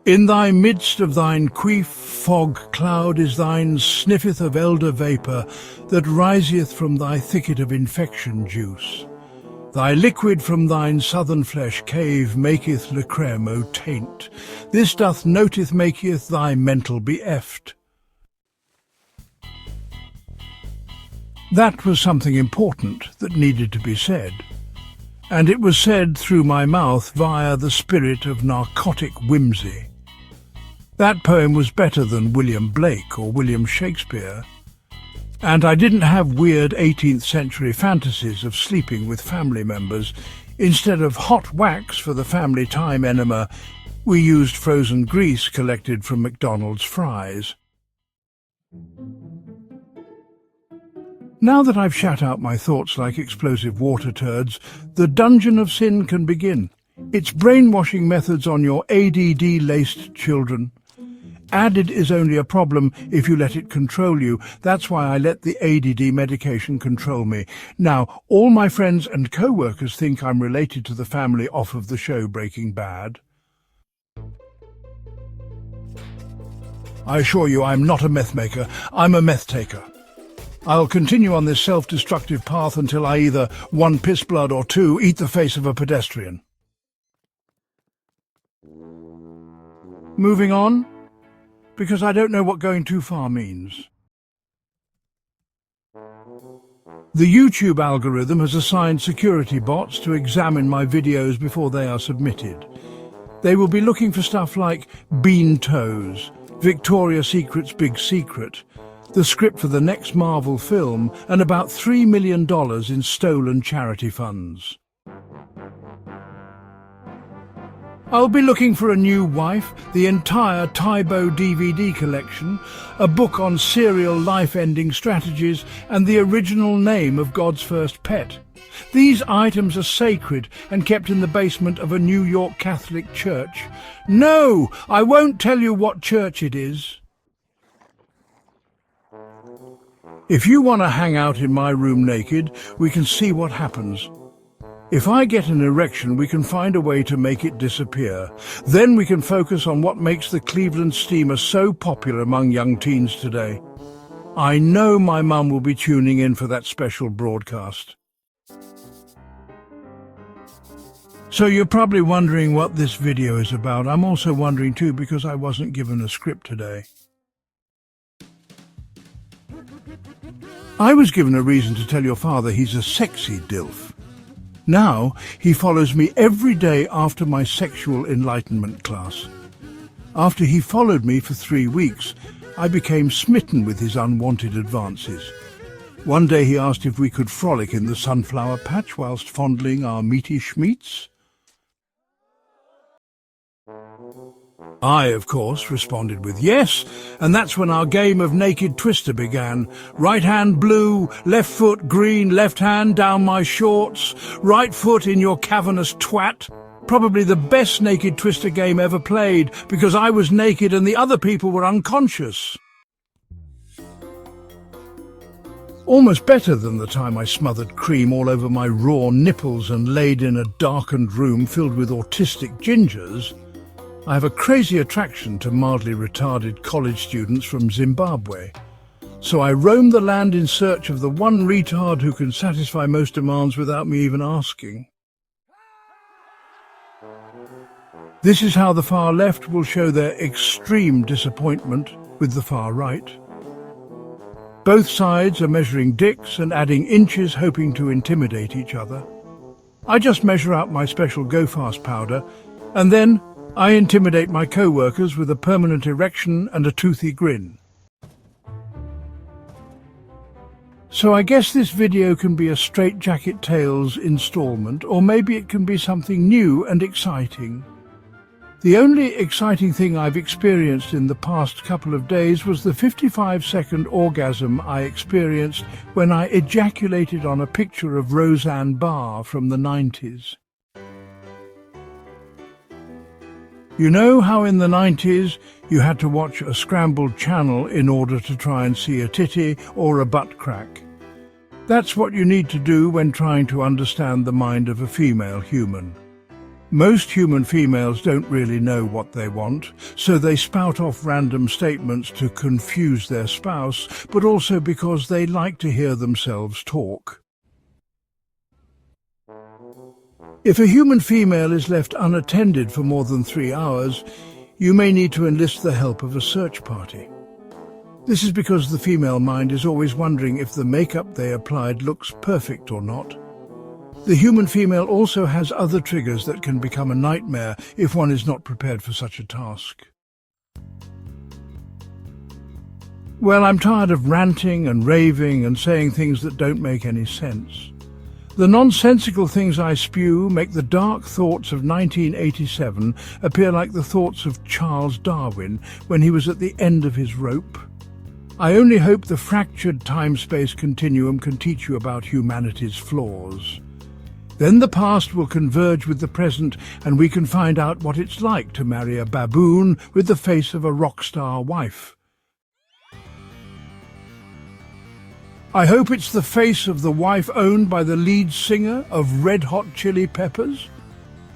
In thy midst of thine queef fog cloud is thine sniffeth of elder vapour that riseth from thy thicket of infection juice. Thy liquid from thine southern flesh cave maketh le creme o taint. This doth noteth maketh thy mental be eft. That was something important that needed to be said. And it was said through my mouth via the spirit of narcotic whimsy. That poem was better than William Blake or William Shakespeare. And I didn't have weird 18th century fantasies of sleeping with family members. Instead of hot wax for the family time enema, we used frozen grease collected from McDonald's fries. Now that I've shat out my thoughts like explosive water turds, the dungeon of sin can begin. It's brainwashing methods on your ADD-laced children. Added is only a problem if you let it control you. That's why I let the ADD medication control me. Now, all my friends and co-workers think I'm related to the family off of the show Breaking Bad. I assure you I'm not a meth maker, I'm a meth taker. I'll continue on this self-destructive path until I either, 1, piss blood, or 2, eat the face of a pedestrian. Moving on, because I don't know what going too far means. The YouTube algorithm has assigned security bots to examine my videos before they are submitted. They will be looking for stuff like bean toes, Victoria's Secret's big secret, the script for the next Marvel film, and about $3 million in stolen charity funds. I'll be looking for a new wife, the entire Tybo DVD collection, a book on serial life-ending strategies, and the original name of God's first pet. These items are sacred and kept in the basement of a New York Catholic church. No, I won't tell you what church it is. If you want to hang out in my room naked, we can see what happens. If I get an erection, we can find a way to make it disappear. Then we can focus on what makes the Cleveland steamer so popular among young teens today. I know my mum will be tuning in for that special broadcast. So you're probably wondering what this video is about. I'm also wondering too, because I wasn't given a script today. I was given a reason to tell your father he's a sexy dilf. Now he follows me every day after my sexual enlightenment class. After he followed me for 3 weeks, I became smitten with his unwanted advances. One day he asked if we could frolic in the sunflower patch whilst fondling our meaty schmeats. I, of course, responded with yes, and that's when our game of naked twister began. Right hand blue, left foot green, left hand down my shorts, right foot in your cavernous twat. Probably the best naked twister game ever played, because I was naked and the other people were unconscious. Almost better than the time I smothered cream all over my raw nipples and laid in a darkened room filled with autistic gingers. I have a crazy attraction to mildly retarded college students from Zimbabwe. So I roam the land in search of the one retard who can satisfy most demands without me even asking. This is how the far left will show their extreme disappointment with the far right. Both sides are measuring dicks and adding inches, hoping to intimidate each other. I just measure out my special go-fast powder, and then I intimidate my co-workers with a permanent erection and a toothy grin. So I guess this video can be a Straight Jacket Tales installment, or maybe it can be something new and exciting. The only exciting thing I've experienced in the past couple of days was the 55-second orgasm I experienced when I ejaculated on a picture of Roseanne Barr from the 90s. You know how in the 90s you had to watch a scrambled channel in order to try and see a titty or a butt crack? That's what you need to do when trying to understand the mind of a female human. Most human females don't really know what they want, so they spout off random statements to confuse their spouse, but also because they like to hear themselves talk. If a human female is left unattended for more than 3 hours, you may need to enlist the help of a search party. This is because the female mind is always wondering if the makeup they applied looks perfect or not. The human female also has other triggers that can become a nightmare if one is not prepared for such a task. Well, I'm tired of ranting and raving and saying things that don't make any sense. The nonsensical things I spew make the dark thoughts of 1987 appear like the thoughts of Charles Darwin when he was at the end of his rope. I only hope the fractured time-space continuum can teach you about humanity's flaws. Then the past will converge with the present and we can find out what it's like to marry a baboon with the face of a rock star wife. I hope it's the face of the wife owned by the lead singer of Red Hot Chili Peppers.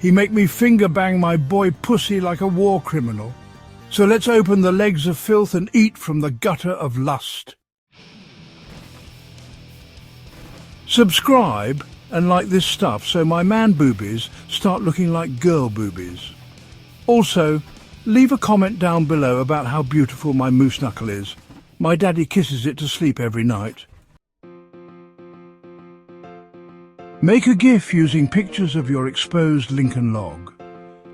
He make me finger bang my boy pussy like a war criminal. So let's open the legs of filth and eat from the gutter of lust. Subscribe and like this stuff so my man boobies start looking like girl boobies. Also, leave a comment down below about how beautiful my moose knuckle is. My daddy kisses it to sleep every night. Make a GIF using pictures of your exposed Lincoln log.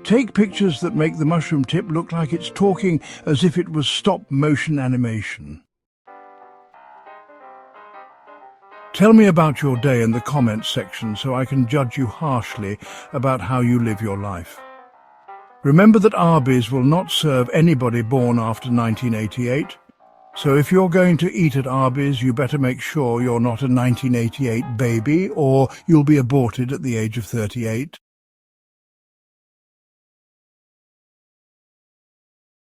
Take pictures that make the mushroom tip look like it's talking as if it was stop-motion animation. Tell me about your day in the comments section so I can judge you harshly about how you live your life. Remember that Arby's will not serve anybody born after 1988, so if you're going to eat at Arby's, you better make sure you're not a 1988 baby or you'll be aborted at the age of 38.